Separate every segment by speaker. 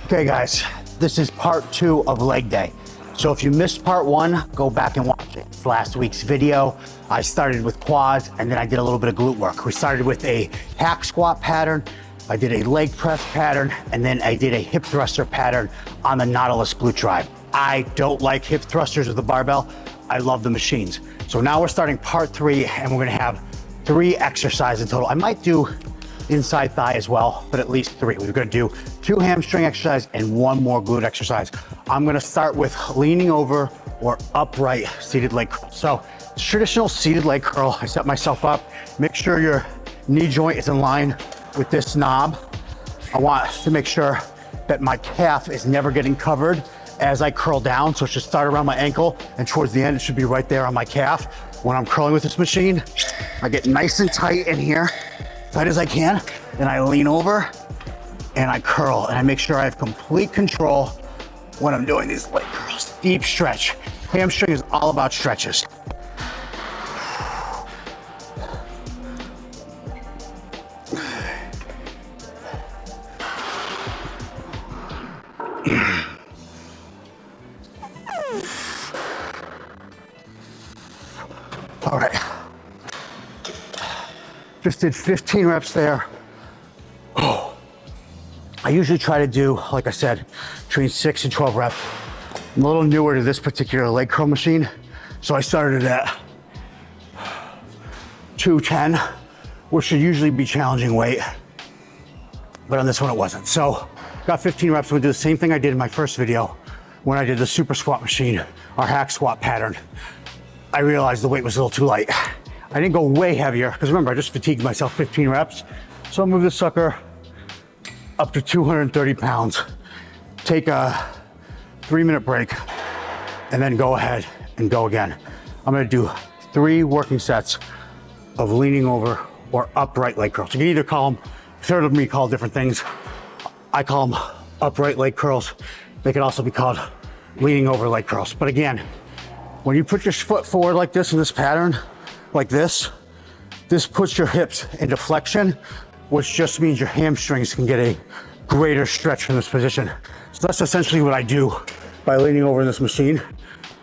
Speaker 1: Okay guys, this is part 2 of leg day. So if you missed part 1, go back and watch it. It's last week's video. I started with quads and then I did a little bit of glute work. We started with a hack squat pattern, I did a leg press pattern, and then I did a hip thruster pattern on the Nautilus glute drive. I don't like hip thrusters with the barbell. I love the machines. So now we're starting part 3 and we're gonna have 3 exercises in total. I might do inside thigh as well, but at least 3. We're gonna do 2 hamstring exercises and 1 more glute exercise. I'm gonna start with leaning over or upright seated leg curl. So traditional seated leg curl, I set myself up, make sure your knee joint is in line with this knob. I want to make sure that my calf is never getting covered as I curl down. So it should start around my ankle and towards the end, it should be right there on my calf. When I'm curling with this machine, I get nice and tight in here, tight as I can, then I lean over and I curl, and I make sure I have complete control when I'm doing these leg curls. Deep stretch. Hamstring is all about stretches. All right. Just did 15 reps there. Oh. I usually try to do, like I said, between 6 and 12 reps. I'm a little newer to this particular leg curl machine, so I started at 210, which should usually be challenging weight, but on this one it wasn't. So got 15 reps. We'll do the same thing I did in my first video when I did the super squat machine, our hack squat pattern. I realized the weight was a little too light. I didn't go way heavier, because remember, I just fatigued myself 15 reps. So I'll move this sucker up to 230 pounds. Take a 3-minute break, and then go ahead and go again. I'm gonna do 3 working sets of leaning over or upright leg curls. You can either call them, third of me call different things. I call them upright leg curls. They can also be called leaning over leg curls. But again, when you put your foot forward like this in this pattern, like this puts your hips into flexion, which just means your hamstrings can get a greater stretch from this position. So that's essentially what I do by leaning over in this machine.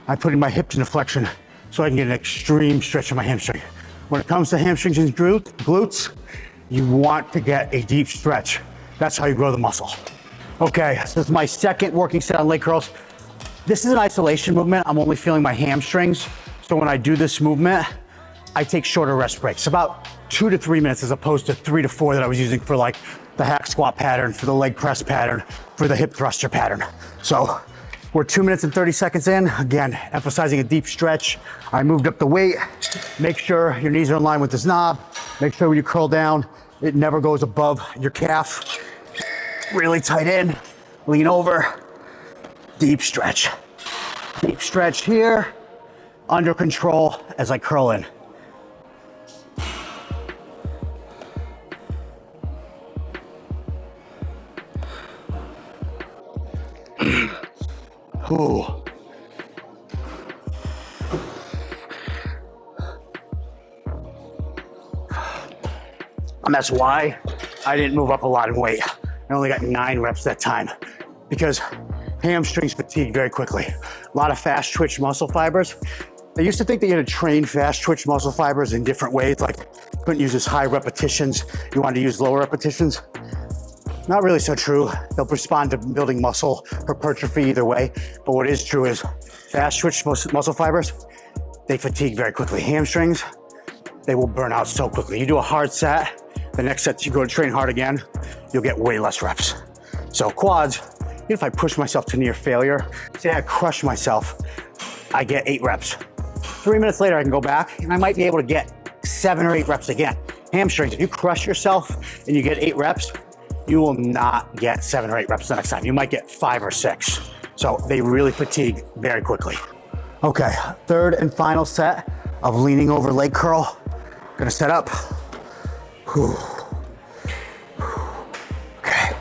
Speaker 1: I'm putting my hips into flexion so I can get an extreme stretch of my hamstring. When it comes to hamstrings and glutes, you want to get a deep stretch. That's how you grow the muscle. Okay, so this is my second working set on leg curls. This is an isolation movement. I'm only feeling my hamstrings. So when I do this movement, I take shorter rest breaks, about 2 to 3 minutes as opposed to 3 to 4 that I was using for like the hack squat pattern, for the leg press pattern, for the hip thruster pattern. So we're 2 minutes and 30 seconds in. Again, emphasizing a deep stretch. I moved up the weight. Make sure your knees are in line with this knob. Make sure when you curl down, it never goes above your calf. Really tight in, lean over, deep stretch. Deep stretch here, under control as I curl in. Ooh. And that's why I didn't move up a lot in weight. I only got 9 reps that time because hamstrings fatigue very quickly. A lot of fast twitch muscle fibers. I used to think that you had to train fast twitch muscle fibers in different ways, like you couldn't use as high repetitions, you wanted to use lower repetitions. Not really so true. They'll respond to building muscle hypertrophy either way. But what is true is fast twitch muscle fibers, they fatigue very quickly. Hamstrings, they will burn out so quickly. You do a hard set, the next set you go to train hard again, you'll get way less reps. So quads, even if I push myself to near failure, say I crush myself, I get 8 reps. 3 minutes later, I can go back and I might be able to get 7 or 8 reps again. Hamstrings, if you crush yourself and you get 8 reps, you will not get 7 or 8 reps the next time. You might get 5 or 6. So they really fatigue very quickly. Okay, third and final set of leaning over leg curl. Gonna set up. Whew. Okay.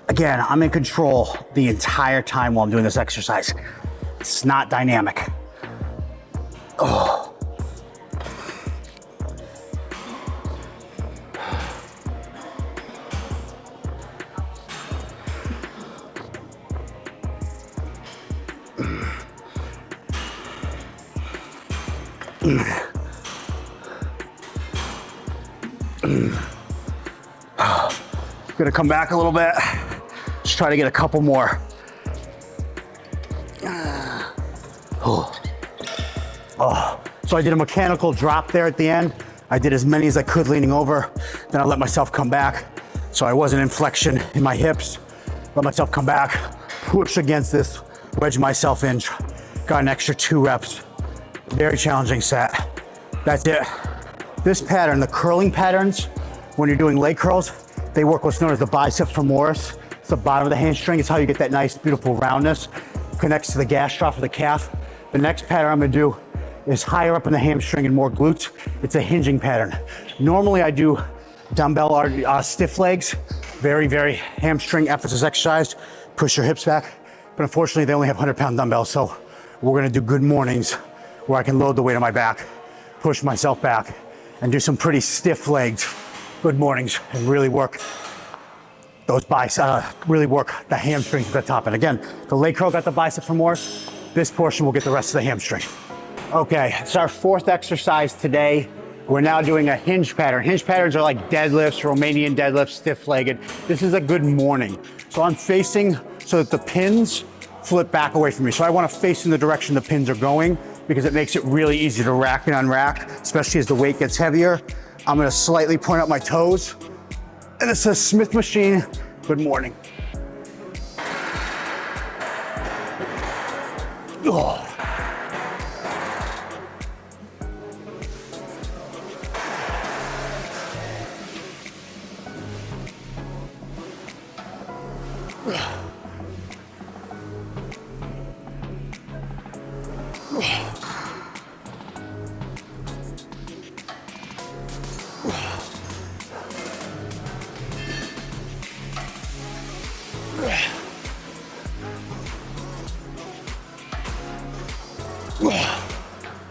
Speaker 1: Again, I'm in control the entire time while I'm doing this exercise. It's not dynamic. Oh. Gonna come back a little bit. Just try to get a couple more. So I did a mechanical drop there at the end. I did as many as I could leaning over. Then I let myself come back. So I wasn't in flexion in my hips. Let myself come back, push against this, wedge myself in. Got an extra 2 reps. Very challenging set. That's it. This pattern, the curling patterns, when you're doing leg curls, they work what's known as the biceps femoris. It's the bottom of the hamstring. It's how you get that nice, beautiful roundness. Connects to the gastroc of the calf. The next pattern I'm gonna do is higher up in the hamstring and more glutes. It's a hinging pattern. Normally I do dumbbell or stiff legs, very hamstring emphasis exercise, push your hips back. But unfortunately they only have 100-pound dumbbells. So we're gonna do good mornings where I can load the weight on my back, push myself back, and do some pretty stiff legs. Good mornings, and really work those biceps, really work the hamstrings at the top. And again, the leg curl got the bicep femoris. This portion will get the rest of the hamstring. Okay, it's our 4th exercise today. We're now doing a hinge pattern. Hinge patterns are like deadlifts, Romanian deadlifts, stiff-legged. This is a good morning. So I'm facing so that the pins flip back away from me. So I want to face in the direction the pins are going because it makes it really easy to rack and unrack, especially as the weight gets heavier. I'm gonna slightly point out my toes. And it says Smith machine, good morning. Oh.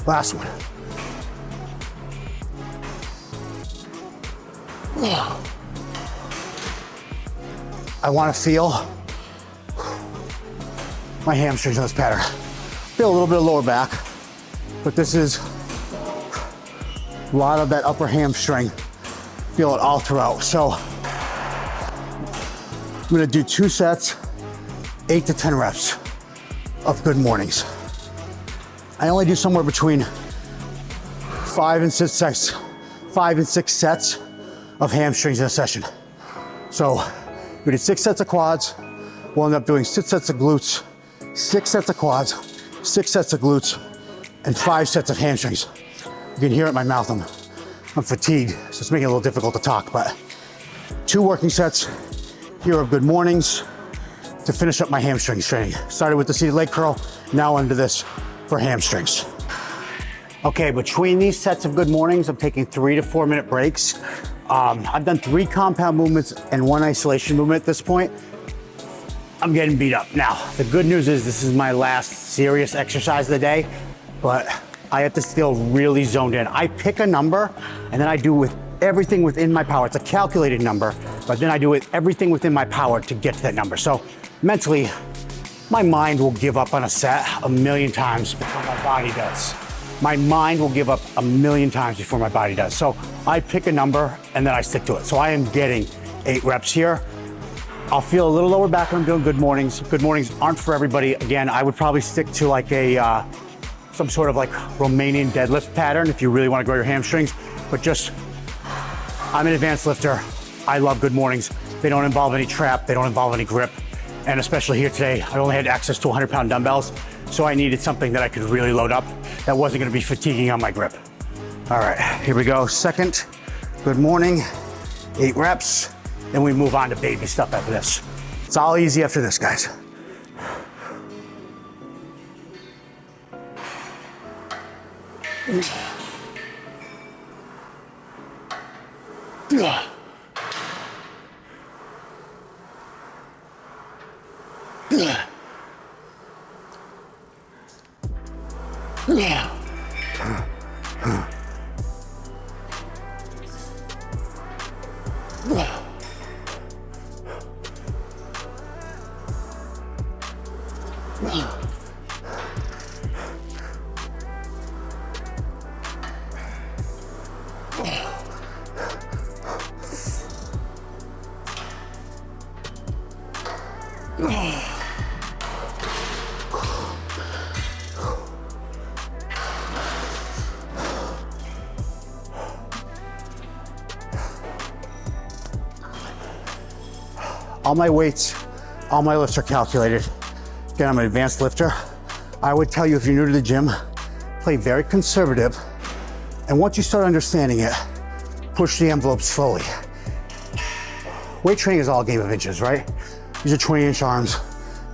Speaker 1: Last one. I want to feel my hamstrings in this pattern. Feel a little bit of lower back, but this is a lot of that upper hamstring. Feel it all throughout. So I'm gonna do 2 sets, 8 to 10 reps of good mornings. I only do somewhere between 5 and 6 sets of hamstrings in a session. So we did 6 sets of quads. We'll end up doing 6 sets of glutes, 6 sets of quads, 6 sets of glutes, and 5 sets of hamstrings. You can hear it in my mouth, I'm fatigued, so it's making it a little difficult to talk, but 2 working sets here of good mornings to finish up my hamstring training. Started with the seated leg curl, now into this for hamstrings. Okay, between these sets of good mornings, I'm taking 3 to 4 minute breaks. I've done 3 compound movements and 1 isolation movement at this point. I'm getting beat up. Now, the good news is this is my last serious exercise of the day, but I have to feel really zoned in. I pick a number and then I do with everything within my power. It's a calculated number, but then I do with everything within my power to get to that number. So mentally, my mind will give up on a set a million times before my body does. My mind will give up a million times before my body does. So I pick a number and then I stick to it. So I am getting 8 reps here. I'll feel a little lower back when I'm doing good mornings. Good mornings aren't for everybody. Again, I would probably stick to like a, some sort of like Romanian deadlift pattern if you really want to grow your hamstrings. But just, I'm an advanced lifter. I love good mornings. They don't involve any trap. They don't involve any grip. And especially here today, I only had access to 100-pound dumbbells. So I needed something that I could really load up that wasn't gonna be fatiguing on my grip. All right, here we go. Second, good morning, 8 reps, and we move on to baby stuff after this. It's all easy after this, guys. All my weights, all my lifts are calculated. Again, I'm an advanced lifter. I would tell you, if you're new to the gym, play very conservative. And once you start understanding it, push the envelope slowly. Weight training is all a game of inches, right? These are 20-inch arms.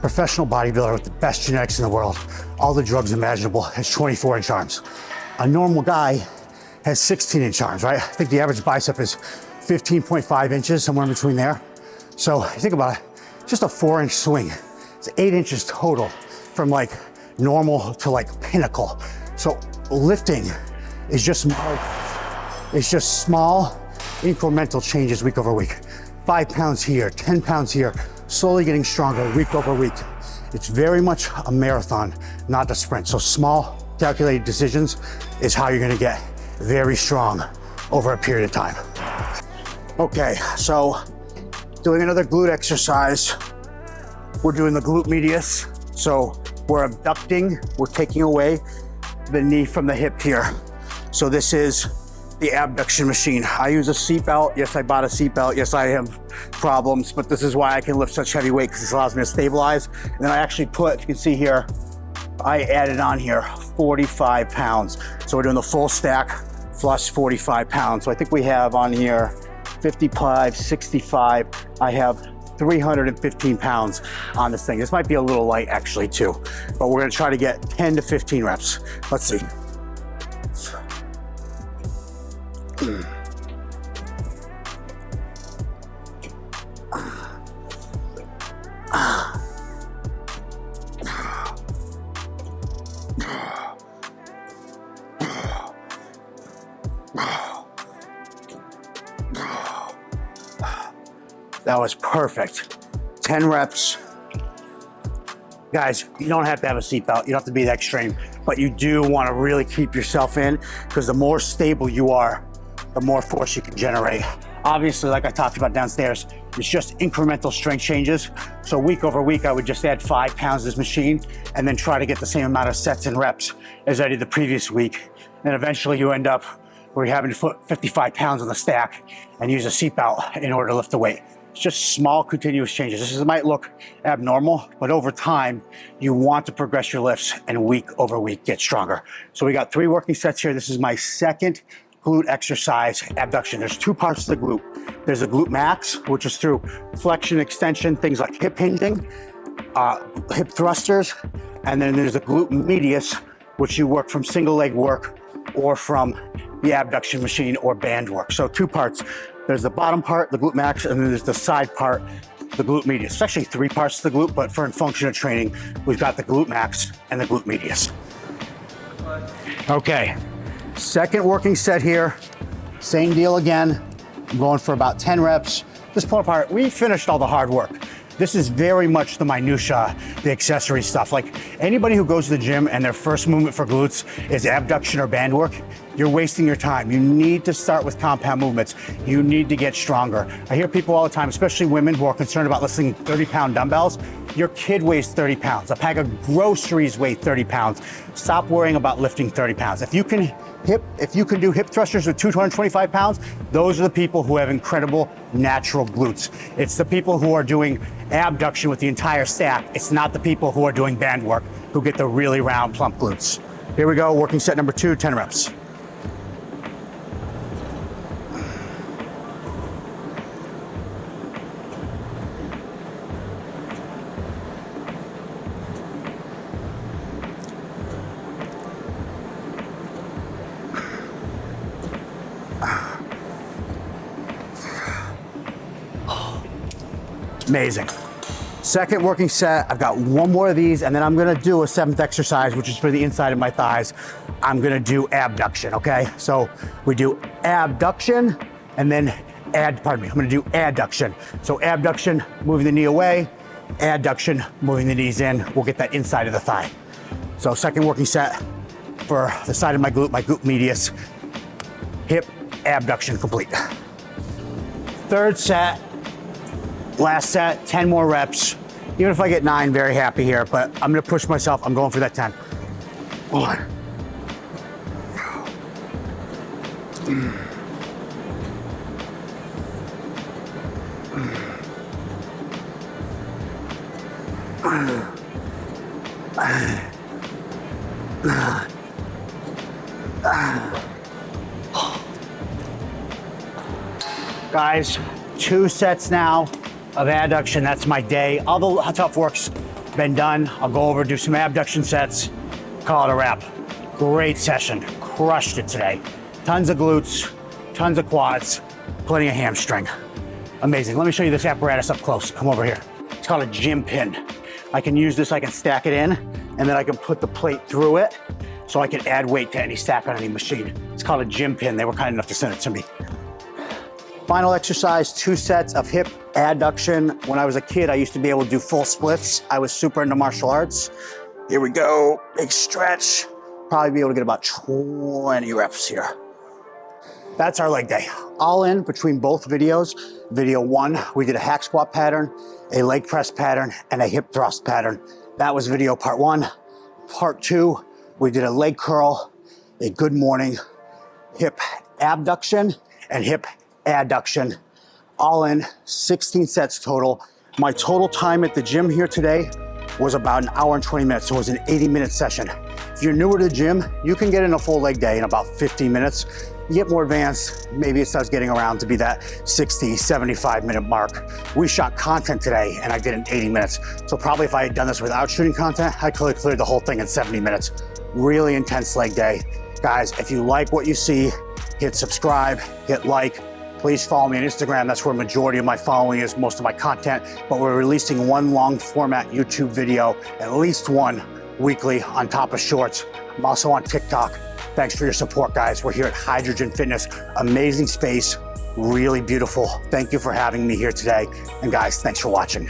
Speaker 1: Professional bodybuilder with the best genetics in the world, all the drugs imaginable, has 24-inch arms. A normal guy has 16-inch arms, right? I think the average bicep is 15.5 inches, somewhere in between there. So think about it, just a 4-inch swing. It's 8 inches total from like normal to like pinnacle. So lifting is just small incremental changes week over week. 5 pounds here, 10 pounds here, slowly getting stronger week over week. It's very much a marathon, not a sprint. So small calculated decisions is how you're gonna get very strong over a period of time. Okay, so doing another glute exercise. We're doing the glute medius. So we're abducting, we're taking away the knee from the hip here. So this is the abduction machine. I use a seatbelt. Yes, I bought a seatbelt. Yes, I have problems, but this is why I can lift such heavy weight, because this allows me to stabilize. And then I actually put, you can see here, I added on here 45 pounds. So we're doing the full stack plus 45 pounds. So I think we have on here 55, 65. I have 315 pounds on this thing. This might be a little light actually too, but we're gonna try to get 10 to 15 reps. Let's see. That was perfect. 10 reps. Guys, you don't have to have a seatbelt. You don't have to be that extreme, but you do want to really keep yourself in, because the more stable you are, the more force you can generate. Obviously, like I talked about downstairs, it's just incremental strength changes. So week over week, I would just add 5 pounds to this machine and then try to get the same amount of sets and reps as I did the previous week. And eventually you end up where you're having to put 55 pounds on the stack and use a seatbelt in order to lift the weight. It's just small continuous changes. This might look abnormal, but over time, you want to progress your lifts and week over week get stronger. So we got 3 working sets here. This is my second glute exercise, abduction. There's 2 parts to the glute. There's a glute max, which is through flexion, extension, things like hip hinging, hip thrusters, and then there's a glute medius, which you work from single leg work or from the abduction machine or band work. So 2 parts. There's the bottom part, the glute max, and then there's the side part, the glute medius. It's actually 3 parts to the glute, but for functional training, we've got the glute max and the glute medius. Okay, second working set here. Same deal again. I'm going for about 10 reps. This part, we finished all the hard work. This is very much the minutia, the accessory stuff. Like anybody who goes to the gym and their first movement for glutes is abduction or band work, you're wasting your time. You need to start with compound movements. You need to get stronger. I hear people all the time, especially women who are concerned about lifting 30-pound dumbbells. Your kid weighs 30 pounds. A pack of groceries weigh 30 pounds. Stop worrying about lifting 30 pounds. If you can do hip thrusters with 225 pounds, those are the people who have incredible natural glutes. It's the people who are doing abduction with the entire stack. It's not the people who are doing band work who get the really round, plump glutes. Here we go, working set number 2, 10 reps. Amazing. Second working set, I've got 1 more of these, and then I'm gonna do a 7th exercise, which is for the inside of my thighs. I'm gonna do abduction, okay? So we do abduction, and then I'm gonna do adduction. So abduction, moving the knee away, adduction, moving the knees in. We'll get that inside of the thigh. So second working set for the side of my glute medius, hip abduction complete. Third set, last set, 10 more reps. Even if I get 9, very happy here, but I'm gonna push myself. I'm going for that 10. 1. Guys, 2 sets now of adduction. That's my day. All the tough work's been done. I'll go over, do some abduction sets, call it a wrap. Great session, crushed it today. Tons of glutes, tons of quads, plenty of hamstring. Amazing. Let me show you this apparatus up close. Come over here. It's called a gym pin. I can use this, I can stack it in, and then I can put the plate through it so I can add weight to any stack on any machine. It's called a gym pin. They were kind enough to send it to me. Final exercise, 2 sets of hip adduction. When I was a kid, I used to be able to do full splits. I was super into martial arts. Here we go, big stretch. Probably be able to get about 20 reps here. That's our leg day. All in between both videos. Video 1, we did a hack squat pattern, a leg press pattern, and a hip thrust pattern. That was video part 1. Part 2, we did a leg curl, a good morning, hip abduction, and hip adduction. All in, 16 sets total. My total time at the gym here today was about 1 hour and 20 minutes, so it was an 80-minute session. If you're newer to the gym, you can get in a full leg day in about 15 minutes. You get more advanced, maybe it starts getting around to be that 60, 75-minute mark. We shot content today, and I did it in 80 minutes. So probably if I had done this without shooting content, I could have cleared the whole thing in 70 minutes. Really intense leg day. Guys, if you like what you see, hit subscribe, hit like. Please follow me on Instagram. That's where the majority of my following is, most of my content. But we're releasing 1 long format YouTube video, at least 1 weekly on top of shorts. I'm also on TikTok. Thanks for your support, guys. We're here at Hydrogen Fitness. Amazing space, really beautiful. Thank you for having me here today. And guys, thanks for watching.